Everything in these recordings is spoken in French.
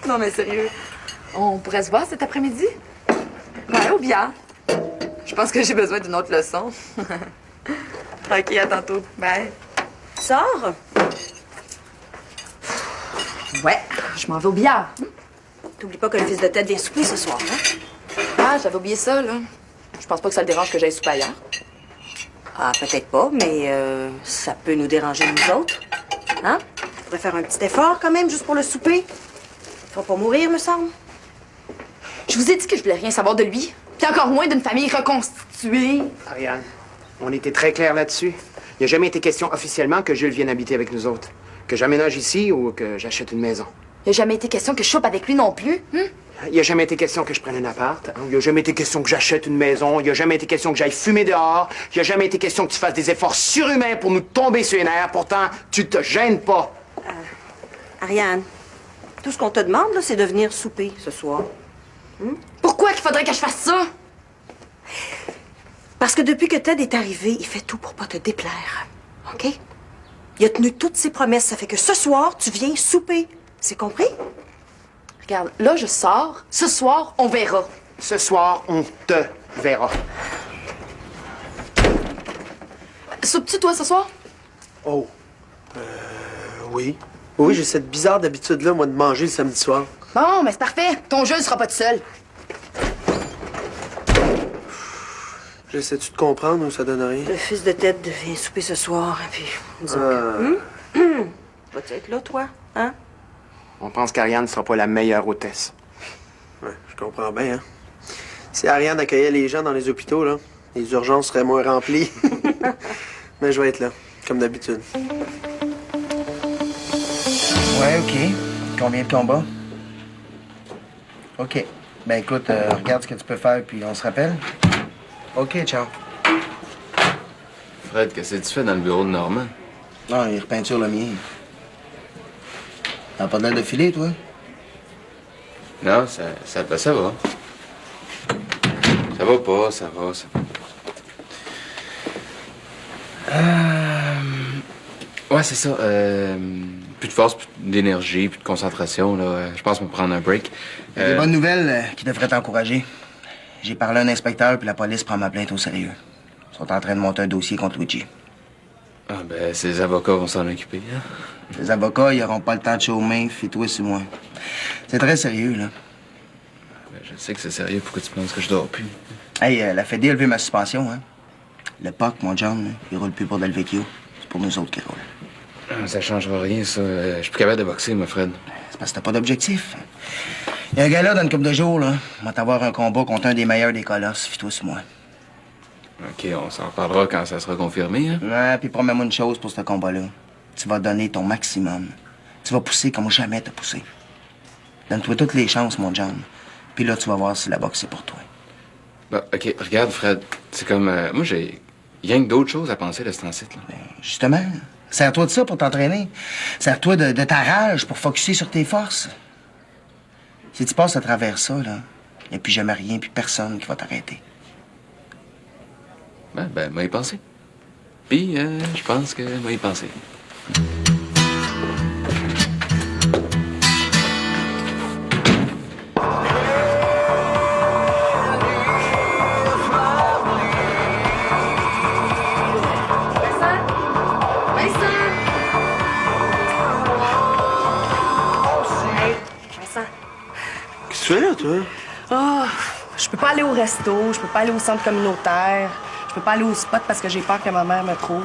Non, mais sérieux, on pourrait se voir cet après-midi? Ouais, ou bien. Je pense que j'ai besoin d'une autre leçon. OK, à tantôt. Bye. Sors? Ouais, je m'en vais au billard. T'oublies pas que le fils de Ted vient souper ce soir, hein? Ah, j'avais oublié ça, là. Je pense pas que ça le dérange que j'aille souper ailleurs. Ah, peut-être pas, mais ça peut nous déranger nous autres. Hein? Faudrait faire un petit effort quand même, juste pour le souper. Faut pas mourir, me semble. Je vous ai dit que je voulais rien savoir de lui. Puis encore moins d'une famille reconstituée. Ariane, on était très clair là-dessus. Il n'y a jamais été question officiellement que Jules vienne habiter avec nous autres. Que j'aménage ici ou que j'achète une maison. Il n'y a jamais été question que je chope avec lui non plus. Il n'y a jamais été question que je prenne un appart. Il n'y a jamais été question que j'achète une maison. Il n'y a jamais été question que j'aille fumer dehors. Il n'y a jamais été question que tu fasses des efforts surhumains pour nous tomber sur les nerfs. Pourtant, tu te gênes pas. Ariane, tout ce qu'on te demande, là, c'est de venir souper ce soir. Pourquoi qu'il faudrait que je fasse ça? Parce que depuis que Ted est arrivé, il fait tout pour pas te déplaire. OK? Il a tenu toutes ses promesses. Ça fait que ce soir, tu viens souper. C'est compris? Regarde, là, je sors. Ce soir, on verra. Ce soir, on te verra. Soupes-tu, toi, ce soir? Oh. Oui. Oui, j'ai cette bizarre d'habitude-là, moi, de manger le samedi soir. Bon, mais c'est parfait. Ton jeu ne sera pas tout seul. J'essaie-tu de comprendre ou ça donne rien? Le fils de Ted vient souper ce soir, et puis... disons Vas-tu être là, toi? Hein? On pense qu'Ariane ne sera pas la meilleure hôtesse. Ouais, je comprends bien, hein. Si Ariane accueillait les gens dans les hôpitaux, là, les urgences seraient moins remplies. Mais je vais être là, comme d'habitude. Ouais, OK. Combien de combats? OK. Ben écoute, regarde ce que tu peux faire, puis on se rappelle. OK, ciao. Fred, qu'est-ce que tu fais dans le bureau de Normand? Non, il repeinture le mien. T'as pas l'air de filer, toi? Non, ça va. Ça va pas, ça va. Ouais, c'est ça. Plus de force, plus d'énergie, plus de concentration, là. Je pense qu'on va prendre un break. Il y a des bonnes nouvelles qui devraient t'encourager. J'ai parlé à un inspecteur, puis la police prend ma plainte au sérieux. Ils sont en train de monter un dossier contre Luigi. Ah, ben, ces avocats vont s'en occuper, hein? Les avocats, ils auront pas le temps de chômer, fie-toi sur moi. C'est très sérieux, là. Ben, je sais que c'est sérieux. Pourquoi tu penses que je dors plus? Hey, la Fédé a levé ma suspension, hein. Le POC, mon John, là, il roule plus pour Delvecchio. C'est pour nous autres qui roulent. Ah, ça changera rien, ça. Je suis plus capable de boxer, moi, Fred. C'est parce que t'as pas d'objectif. Il y a un gars là, dans une couple de jours, là. On va t'avoir un combat contre un des meilleurs des colosses. Fie-toi sur moi. OK, on s'en reparlera quand ça sera confirmé, hein? Ouais, puis promets-moi une chose pour ce combat-là. Tu vas donner ton maximum. Tu vas pousser comme jamais t'as poussé. Donne-toi toutes les chances, mon John. Puis là, tu vas voir si la boxe, c'est pour toi. Bon, OK, regarde, Fred. C'est comme... moi, j'ai rien que d'autres choses à penser de ce temps-ci, là. Ben, justement, sers-toi de ça pour t'entraîner. Sers-toi de ta rage pour focusser sur tes forces. Si tu passes à travers ça, là, il n'y a plus jamais rien, puis personne qui va t'arrêter. Ben, moi y penser. Puis, je pense que moi y penser. Qu'est-ce que tu fais là, toi? Ah, je peux pas aller au resto, je peux pas aller au centre communautaire, je peux pas aller au spot parce que j'ai peur que ma mère me trouve.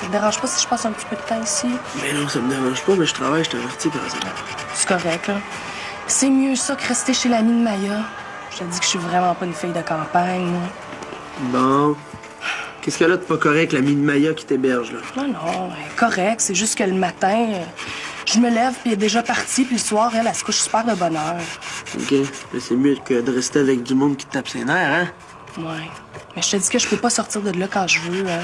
Ça te dérange pas si je passe un petit peu de temps ici? Mais non, ça me dérange pas, mais je travaille, je t'avertis, par exemple. C'est correct, là. C'est mieux ça que rester chez l'ami de Maya. Je te dis que je suis vraiment pas une fille de campagne, moi. Bon. Qu'est-ce qu'il y a là de pas correct, la mine Maya qui t'héberge, là? Non, elle est correct. C'est juste que le matin, je me lève, puis elle est déjà partie, puis le soir, elle se couche super de bonne heure. OK. Mais c'est mieux que de rester avec du monde qui te tape ses nerfs, hein? Ouais. Mais je te dis que je peux pas sortir de là quand je veux, hein.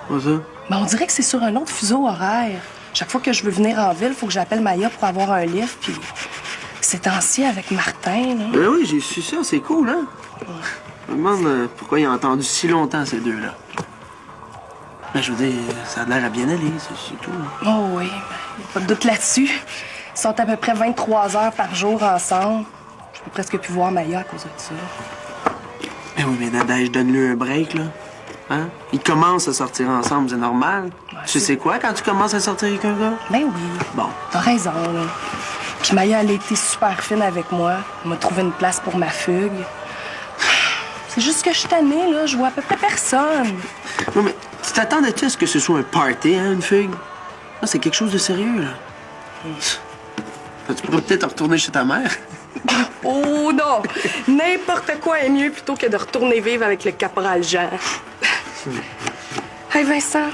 Quoi ça? Ben, on dirait que c'est sur un autre fuseau horaire. Chaque fois que je veux venir en ville, faut que j'appelle Maya pour avoir un livre, puis ces temps-ci avec Martin, là. Ben oui, j'ai su ça, c'est cool, hein? Je me demande pourquoi ils ont attendu si longtemps, ces deux-là. Mais je veux dire, ça a l'air à bien aller, c'est tout. Oh oui, ben, y a pas de doute là-dessus. sortent à peu près 23 heures par jour ensemble. Je peux presque plus voir Maya à cause de ça. Ben oui, mais Nadège, donne-lui un break, là. Hein? Ils commencent à sortir ensemble, c'est normal. Tu sais quoi quand tu commences à sortir avec un gars? Ben oui. Bon. T'as raison, là. Puis Maya, elle a été super fine avec moi. Elle m'a trouvé une place pour ma fugue. C'est juste que je suis tannée, là. Je vois à peu près personne. Non, mais tu t'attendais-tu à ce que ce soit un party, hein, une fugue? Là, c'est quelque chose de sérieux, là. Tu pourrais peut-être retourner chez ta mère. Oh non! N'importe quoi est mieux plutôt que de retourner vivre avec le caporal Jean. Hey Vincent,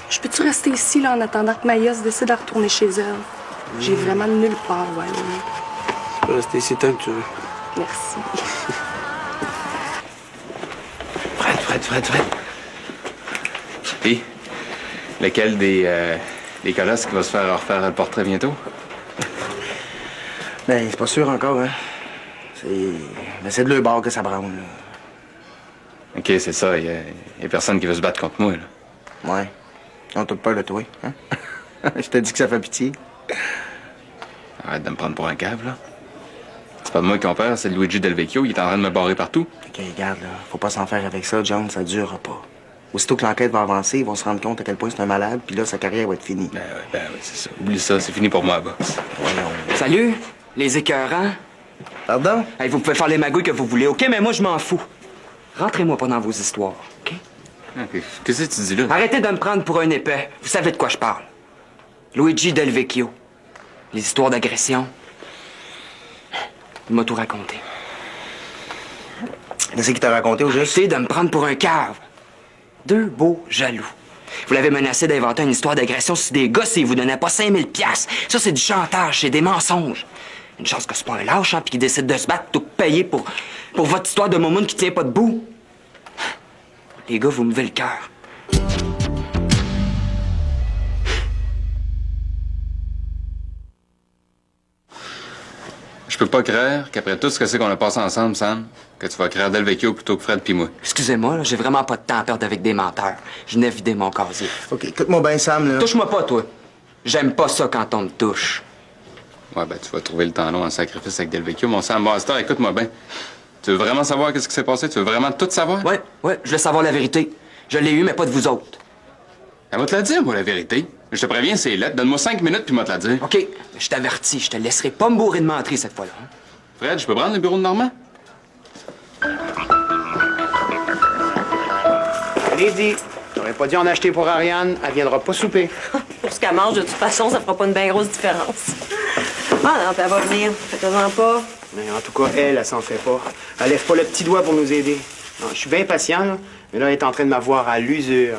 je peux-tu rester ici là, en attendant que Maya se décide à retourner chez elle? J'ai vraiment nulle part où aller. Tu peux rester ici tant que tu veux. Merci. Fred. Et lequel des colosses qui va se faire refaire le portrait bientôt? Ben, c'est pas sûr encore, hein. C'est de leur bord que ça branle, là. OK, c'est ça. Il y a personne qui veut se battre contre moi, là. Ouais. On a toute peur de toi, hein? Je te dis que ça fait pitié. Arrête de me prendre pour un cave, là. C'est pas de moi qui ont peur, c'est de Luigi Del Vecchio. Il est en train de me barrer partout. OK, regarde, là. Faut pas s'en faire avec ça, John. Ça durera pas. Aussitôt que l'enquête va avancer, ils vont se rendre compte à quel point c'est un malade, puis là, sa carrière va être finie. Ben oui, c'est ça. Oublie ça, c'est fini pour moi, boss. Voyons. Salut, les écœurants. Pardon? Hey, vous pouvez faire les magouilles que vous voulez, OK? Mais moi, je m'en fous. Rentrez-moi pas dans vos histoires, OK? OK. Qu'est-ce que tu dis là? Arrêtez de me prendre pour un épais. Vous savez de quoi je parle. Luigi Del Vecchio. Les histoires d'agression. Il m'a tout raconté. Qu'est-ce qu'il t'a raconté au juste? Arrêtez de me prendre pour un cave. Deux beaux jaloux. Vous l'avez menacé d'inventer une histoire d'agression sur des gars s'il vous donnait pas 5000 $. Ça, c'est du chantage, c'est des mensonges. Une chance que c'est pas un lâche, hein, puis qu'il décide de se battre plutôt que payer pour votre histoire de momoune qui tient pas debout. Les gars, vous me levez le cœur. Je peux pas croire qu'après tout ce que c'est qu'on a passé ensemble, Sam, que tu vas créer Del Vecchio plutôt que Fred pis moi. Excusez-moi, là, j'ai vraiment pas de temps à perdre avec des menteurs. Je n'ai vidé mon casier. OK, écoute-moi bien, Sam, là. Touche-moi pas, toi. J'aime pas ça quand on me touche. Ouais, ben tu vas trouver le temps long en sacrifice avec Del Vecchio, mon Sam Master. Écoute-moi bien. Tu veux vraiment savoir qu'est-ce qui s'est passé? Tu veux vraiment tout savoir? Ouais, je veux savoir la vérité. Je l'ai eu, mais pas de vous autres. Elle va te la dire, moi, la vérité. Je te préviens, c'est lettre. Donne-moi 5 minutes, puis moi te la dire. OK, je t'avertis, je te laisserai pas me bourrer de menterie cette fois-là. Hein? Fred, je peux prendre le bureau de Normand? Allez, dit. J'aurais pas dû en acheter pour Ariane. Elle viendra pas souper. Pour ce qu'elle mange, de toute façon, ça fera pas une bien grosse différence. Ah non, puis elle va venir. Faites-en pas. Mais en tout cas, elle s'en fait pas. Elle lève pas le petit doigt pour nous aider. Non, je suis bien patient, là. Mais là, elle est en train de m'avoir à l'usure.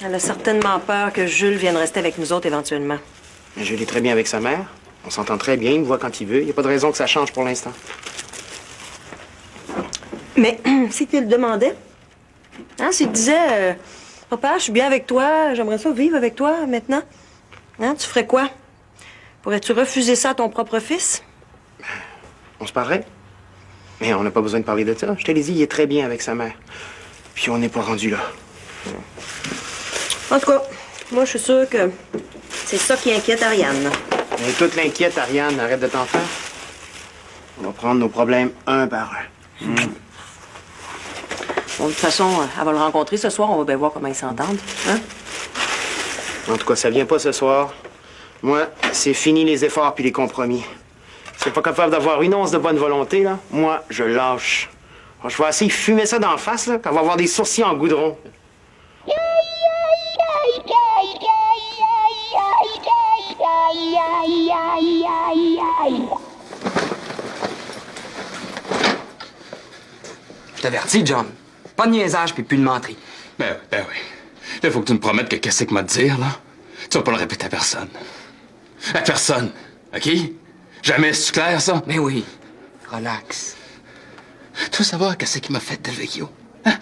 Elle a certainement peur que Jules vienne rester avec nous autres éventuellement. Mais je l'ai très bien avec sa mère. On s'entend très bien, il me voit quand il veut. Il n'y a pas de raison que ça change pour l'instant. Mais si tu le demandais, hein, s'il te disait Papa, je suis bien avec toi, j'aimerais ça vivre avec toi maintenant, hein, tu ferais quoi? Pourrais-tu refuser ça à ton propre fils? On se parlerait? Mais on n'a pas besoin de parler de ça. Je te l'ai dit, il est très bien avec sa mère. Puis on n'est pas rendu là. En tout cas, moi, je suis sûre que c'est ça qui inquiète Ariane. Mais toute l'inquiète, Ariane, arrête de t'en faire. On va prendre nos problèmes un par un. Bon, de toute façon, elle va le rencontrer ce soir, on va bien voir comment ils s'entendent. Hein? En tout cas, ça vient pas ce soir. Moi, c'est fini les efforts puis les compromis. Si t'es pas capable d'avoir une once de bonne volonté, là, moi, je lâche. Alors, je vais essayer de fumer ça d'en face, là, qu'elle va avoir des sourcils en goudron. Je t'avertis, John. Pas de niaisage puis plus de menterie. Ben oui. Là, faut que tu me promettes que qu'est-ce que m'a te dire, là? Tu vas pas le répéter à personne. À personne, OK? Jamais, c'est clair, ça? Mais oui, relax. Tu veux savoir qu'est-ce qu'il m'a fait, Del Vecchio? Hein?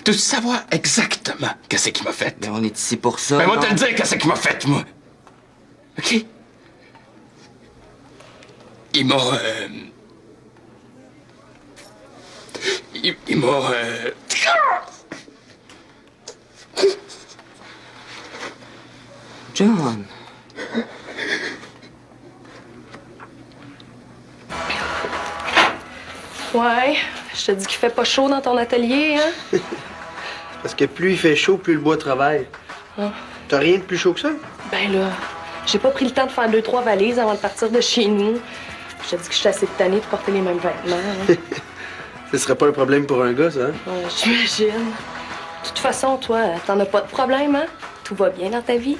Tu veux savoir exactement qu'est-ce qu'il m'a fait? Mais on est ici pour ça. Ben, moi, non? te le dire qu'est-ce qu'il m'a fait, moi. OK? Il m'a... Il m'a... John. Ouais, je te dis qu'il fait pas chaud dans ton atelier, hein? Parce que plus il fait chaud, plus le bois travaille. Ah. T'as rien de plus chaud que ça? Ben là, j'ai pas pris le temps de faire 2-3 valises avant de partir de chez nous. Je te dis que je suis assez tannée de porter les mêmes vêtements. Hein. Ce serait pas un problème pour un gars, ça, hein? Ouais, j'imagine. De toute façon, toi, t'en as pas de problème, hein? Tout va bien dans ta vie?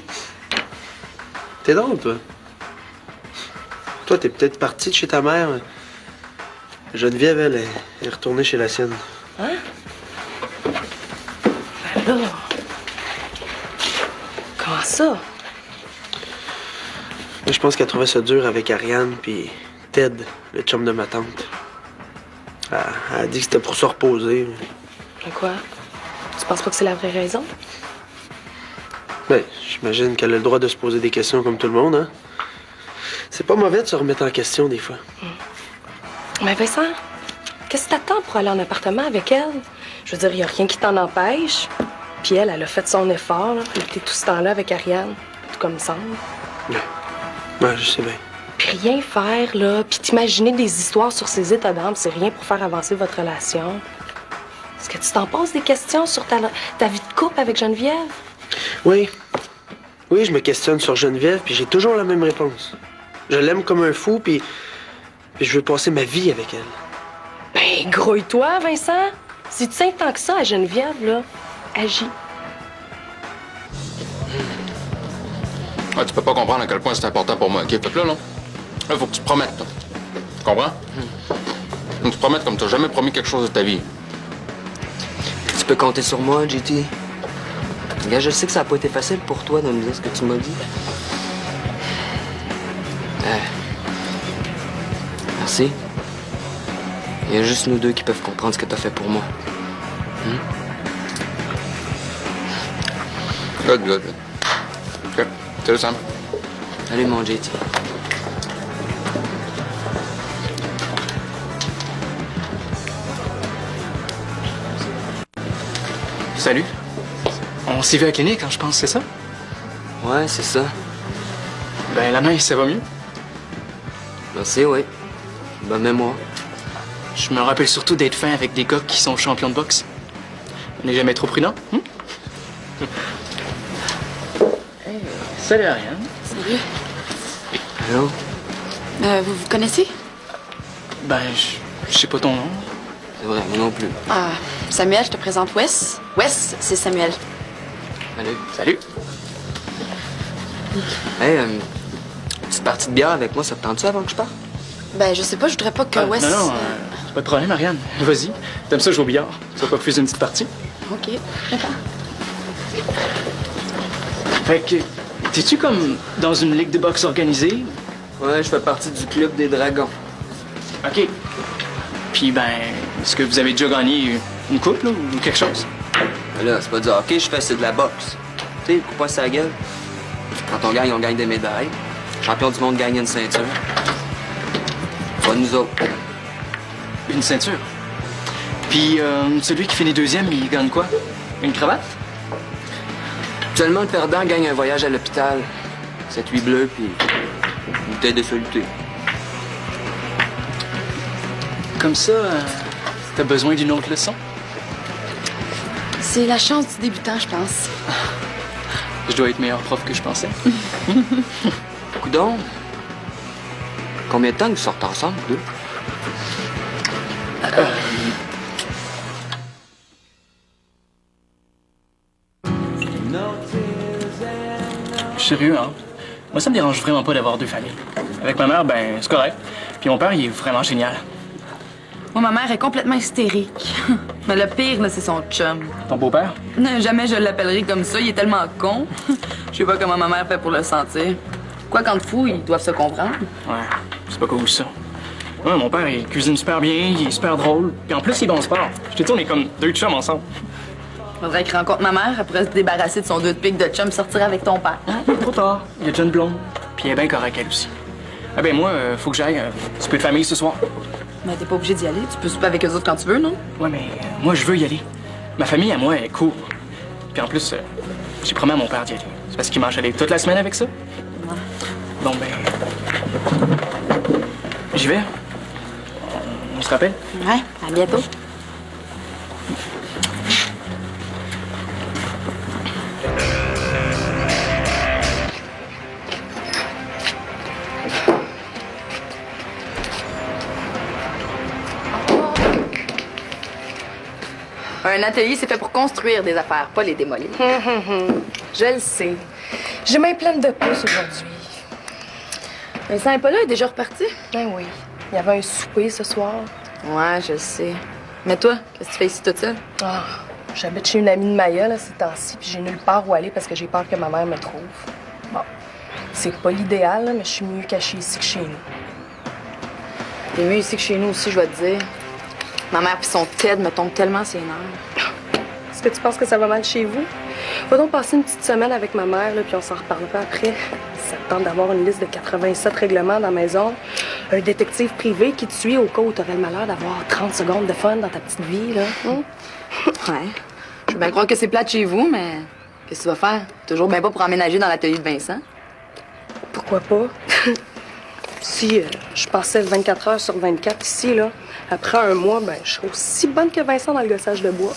T'es drôle, toi. Toi, t'es peut-être parti de chez ta mère. Geneviève, elle est retournée chez la sienne. Hein? Ben là... Comment ça? Je pense qu'elle trouvait ça dur avec Ariane puis Ted, le chum de ma tante. Elle a dit que c'était pour se reposer. Mais quoi? Tu penses pas que c'est la vraie raison? Ben, j'imagine qu'elle a le droit de se poser des questions comme tout le monde, hein? C'est pas mauvais de se remettre en question des fois. Mais Vincent, qu'est-ce que t'attends pour aller en appartement avec elle? Je veux dire, y a rien qui t'en empêche. Puis elle a fait son effort, là. Elle était tout ce temps-là avec Ariane, tout comme il semble. Ouais, je sais bien. Puis rien faire, là, puis t'imaginer des histoires sur ses états d'âme, c'est rien pour faire avancer votre relation. Est-ce que tu t'en poses des questions sur ta vie de couple avec Geneviève? Oui. Oui, je me questionne sur Geneviève, puis j'ai toujours la même réponse. Je l'aime comme un fou, puis je veux passer ma vie avec elle. Ben, grouille-toi, Vincent. Si tu tiens tant que ça à Geneviève, là, agis. Ah, tu peux pas comprendre à quel point c'est important pour moi, OK? Fait que là, non. Là, faut que tu te promettes, là. Tu comprends? Faut que tu te promettes comme t'as jamais promis quelque chose de ta vie. Tu peux compter sur moi, JT. Regarde, je sais que ça a pas été facile pour toi de me dire ce que tu m'as dit. Merci. Il y a juste nous deux qui peuvent comprendre ce que t'as fait pour moi. Good, good. OK. Salut, Sam. Salut, mon JT. Salut. On s'est vu à la clinique, hein, je pense, c'est ça? Ouais, c'est ça. Ben, la main, ça va mieux. Merci, oui. Bonne mémoire. Je me rappelle surtout d'être fin avec des gars qui sont champions de boxe. On n'est jamais trop prudent. Hey, salut, Ariane. Salut. Allô? Vous vous connaissez? Ben, je sais pas ton nom. C'est vrai, moi non plus. Ah, Samuel, je te présente Wes. Wes, c'est Samuel. Salut. Salut. Hey, petite partie de bière avec moi, ça te tente-tu avant que je parte? Ben, je sais pas, je voudrais pas que Wes... Non, c'est pas de problème, Ariane. Vas-y. T'aimes ça jouer au billard? Tu vas pas refuser une petite partie? OK, d'accord. Fait que, t'es-tu comme dans une ligue de boxe organisée? Ouais, je fais partie du club des dragons. OK. Puis, ben, est-ce que vous avez déjà gagné une coupe, là, ou quelque chose? Là, c'est pas du hockey, je fais, c'est de la boxe. Tu sais, coupe pas sa gueule. Quand on gagne des médailles. Champion du monde gagne une ceinture. Pas nous autres. Une ceinture. Puis, celui qui finit deuxième, il gagne quoi? Une cravate? Seulement le perdant gagne un voyage à l'hôpital. 7-8 bleus, puis une bouteille de soluté. Comme ça, t'as besoin d'une autre leçon? C'est la chance du débutant, je pense. Je dois être meilleur prof que je pensais. Coudon, combien de temps que vous sortez ensemble, vous deux? Je suis sérieux, hein? Moi, ça me dérange vraiment pas d'avoir deux familles. Avec ma mère, ben, c'est correct. Puis mon père, il est vraiment génial. Moi, ma mère est complètement hystérique. Mais le pire, là, c'est son chum. Ton beau-père? Non, jamais je l'appellerai comme ça, il est tellement con. Je sais pas comment ma mère fait pour le sentir. Quoi qu'en fou, ils doivent se comprendre. Ouais, c'est pas cool, ça. Ouais, mon père, il cuisine super bien, il est super drôle. Puis en plus, il est bon au sport. Je te dis, on est comme deux chums ensemble. Faudrait qu'il rencontre ma mère, elle pourrait se débarrasser de son deux de pique de chum, sortir avec ton père. Trop tard. Il y a déjà une blonde. Puis elle est bien correcte, elle aussi. Ah ben moi, faut que j'aille. Souper de famille ce soir. Mais t'es pas obligé d'y aller, tu peux souper avec eux autres quand tu veux, non? Ouais, mais moi, je veux y aller. Ma famille, à moi, elle est cool. Puis en plus, j'ai promis à mon père d'y aller. C'est parce qu'il mange aller toute la semaine avec ça? Ouais. Bon, ben... J'y vais. On se rappelle? Ouais, à bientôt. Un atelier, c'est fait pour construire des affaires, pas les démolir. Je le sais. J'ai main pleine de pouces aujourd'hui. Vincent n'est pas là, il est déjà reparti? Ben oui. Il y avait un souper ce soir. Ouais, je le sais. Mais toi, qu'est-ce que tu fais ici toute seule? Ah, j'habite chez une amie de Maya, là, ces temps-ci, puis j'ai nulle part où aller parce que j'ai peur que ma mère me trouve. Bon, c'est pas l'idéal, là, mais je suis mieux cachée ici que chez nous. T'es mieux ici que chez nous aussi, je vais te dire. Ma mère puis son Ted me tombent tellement ses nerfs. Est-ce que tu penses que ça va mal chez vous? Va donc passer une petite semaine avec ma mère, là, puis on s'en reparlera après. Ça te tente d'avoir une liste de 87 règlements dans la maison, un détective privé qui te suit au cas où tu aurais le malheur d'avoir 30 secondes de fun dans ta petite vie, là. Ouais. Je veux bien croire que c'est plate chez vous, mais qu'est-ce que tu vas faire? Toujours bien pas pour emménager dans l'atelier de Vincent? Pourquoi pas? Si je passais 24 heures sur 24 ici, là, après un mois, ben, je serais aussi bonne que Vincent dans le gossage de bois.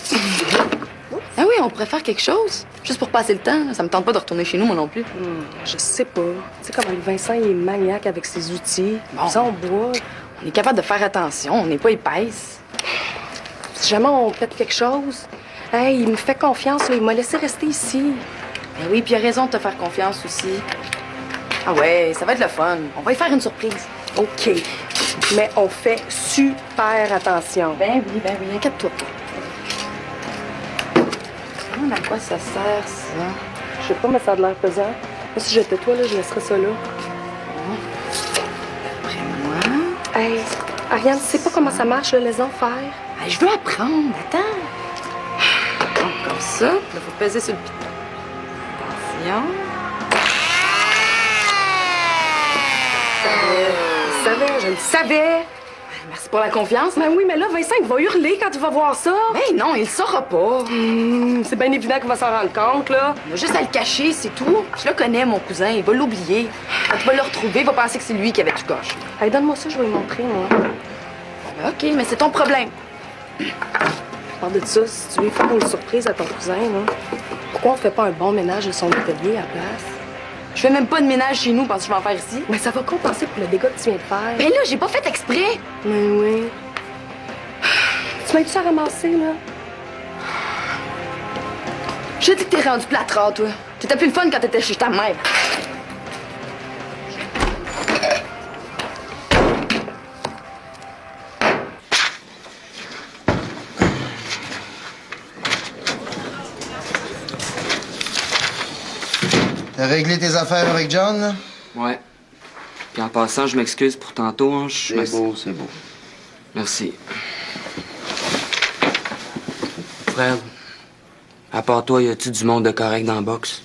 Ah oui, on pourrait faire quelque chose. Juste pour passer le temps. Là. Ça me tente pas de retourner chez nous, moi non plus. Je sais pas. Tu sais comment Vincent il est maniaque avec ses outils. Bon. Ça, on boit. On est capable de faire attention. On n'est pas épaisse. Si jamais on pète quelque chose, hey, il me fait confiance. Là, il m'a laissé rester ici. Ben oui, puis il a raison de te faire confiance aussi. Ah ouais, ça va être le fun. On va y faire une surprise. OK. Mais on fait super attention. Ben oui, inquiète-toi pas. À quoi ça sert, ça? Je sais pas, mais ça a de l'air pesant. Moi, si j'étais toi, là, je laisserais ça là. Après moi... Hey, Ariane, tu sais pas comment ça marche, le laissons faire? Hey, je veux apprendre. Attends. Comme ça. Il faut peser sur le piton. Attention. Je le savais. Merci pour la confiance. Ben oui, mais là, Vincent, il va hurler quand il va voir ça. Ben non, il le saura pas. C'est bien évident qu'il va s'en rendre compte, là. Il a juste à le cacher, c'est tout. Je le connais, mon cousin. Il va l'oublier. Quand tu vas le retrouver, il va penser que c'est lui qui avait tout gâché. Hey, donne-moi ça, je vais lui montrer, moi. Ben, OK, mais c'est ton problème. Parle de ça, si tu veux faire une surprise à ton cousin, là. Pourquoi on fait pas un bon ménage de son atelier à la place? Je fais même pas de ménage chez nous parce que je vais en faire ici. Mais ça va compenser pour le dégât que tu viens de faire. Ben là, j'ai pas fait exprès. Mais oui. Tu m'as-tu à ramasser, là? Je dis que t'es rendu plâtrard, toi. T'étais plus le fun quand t'étais chez ta mère. T'as réglé tes affaires avec John, là? Ouais. Puis en passant, je m'excuse pour tantôt. Hein, C'est beau, c'est beau. Merci. Fred, à part toi, y a-tu du monde de correct dans la boxe?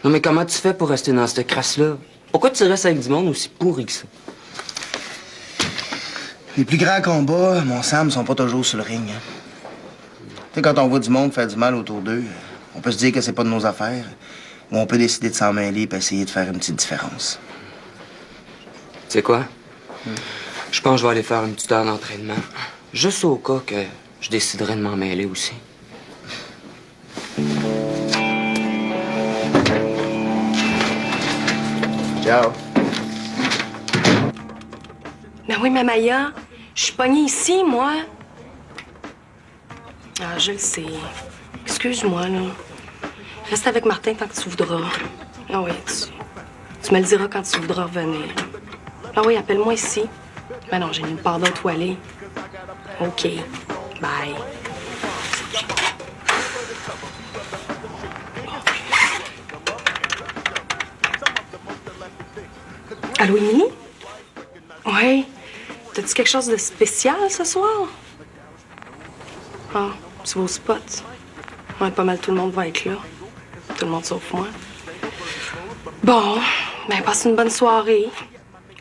Non, mais comment tu fais pour rester dans cette crasse-là? Pourquoi tu restes avec du monde aussi pourri que ça? Les plus grands combats, mon Sam, sont pas toujours sur le ring. Hein. Tu sais, quand on voit du monde faire du mal autour d'eux, on peut se dire que c'est pas de nos affaires, ou on peut décider de s'en mêler et essayer de faire une petite différence. Tu sais quoi? Je pense que je vais aller faire une petite heure d'entraînement. Juste au cas que je déciderais de m'en mêler aussi. Ciao. Ben oui, mais Maya, je suis pognée ici, moi. Ah, je le sais. Excuse-moi, là. Reste avec Martin tant que tu voudras. Ah oui, tu me le diras quand tu voudras revenir. Ah oui, appelle-moi ici. Ben non, j'ai nulle part d'autre où aller. OK. Bye. Allô, Émilie? Oui. T'as-tu quelque chose de spécial ce soir? Ah, tu vas au spot. Ouais, pas mal tout le monde va être là. Tout le monde sauf moi. Bon, ben passe une bonne soirée.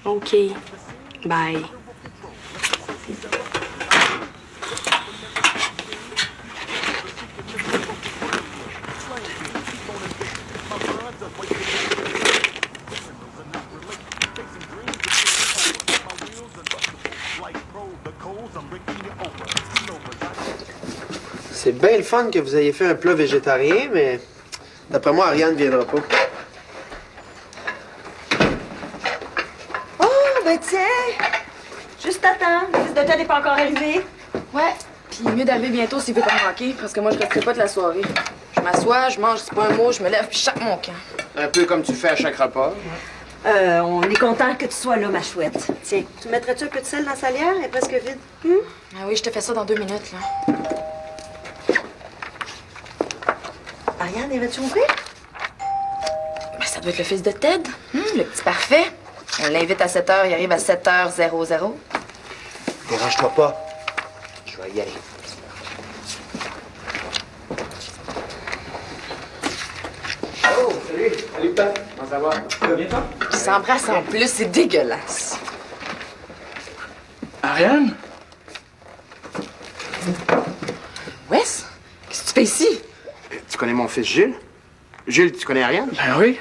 OK. Bye. C'est bien le fun que vous ayez fait un plat végétarien, mais d'après moi, Ariane ne viendra pas. Oh, ben tiens! Juste attends, le fils de Ted n'est pas encore arrivé. Ouais, puis mieux d'arriver bientôt s'il veut pas me manquer, parce que moi, je resterai pas de la soirée. Je m'assois, je mange, je dis pas un mot, je me lève, puis je chaque mon camp. Un peu comme tu fais à chaque repas. On est content que tu sois là, ma chouette. Tiens, tu mettrais-tu un peu de sel dans la salière? Elle est presque vide. Ah oui, je te fais ça dans 2 minutes, là. Ariane, irais-tu ouvrir? Ben, ça doit être le fils de Ted. Le petit parfait. On l'invite à 7h, il arrive à 7h00. Dérange-toi pas. Je vais y aller. Oh, salut. Salut, Pat. Comment ça va? Ça va bien, toi? Ils s'embrassent en plus, c'est dégueulasse. Ariane? Wes, qu'est-ce que tu fais ici? Tu connais mon fils Gilles? Gilles, tu connais Ariane? Ben oui.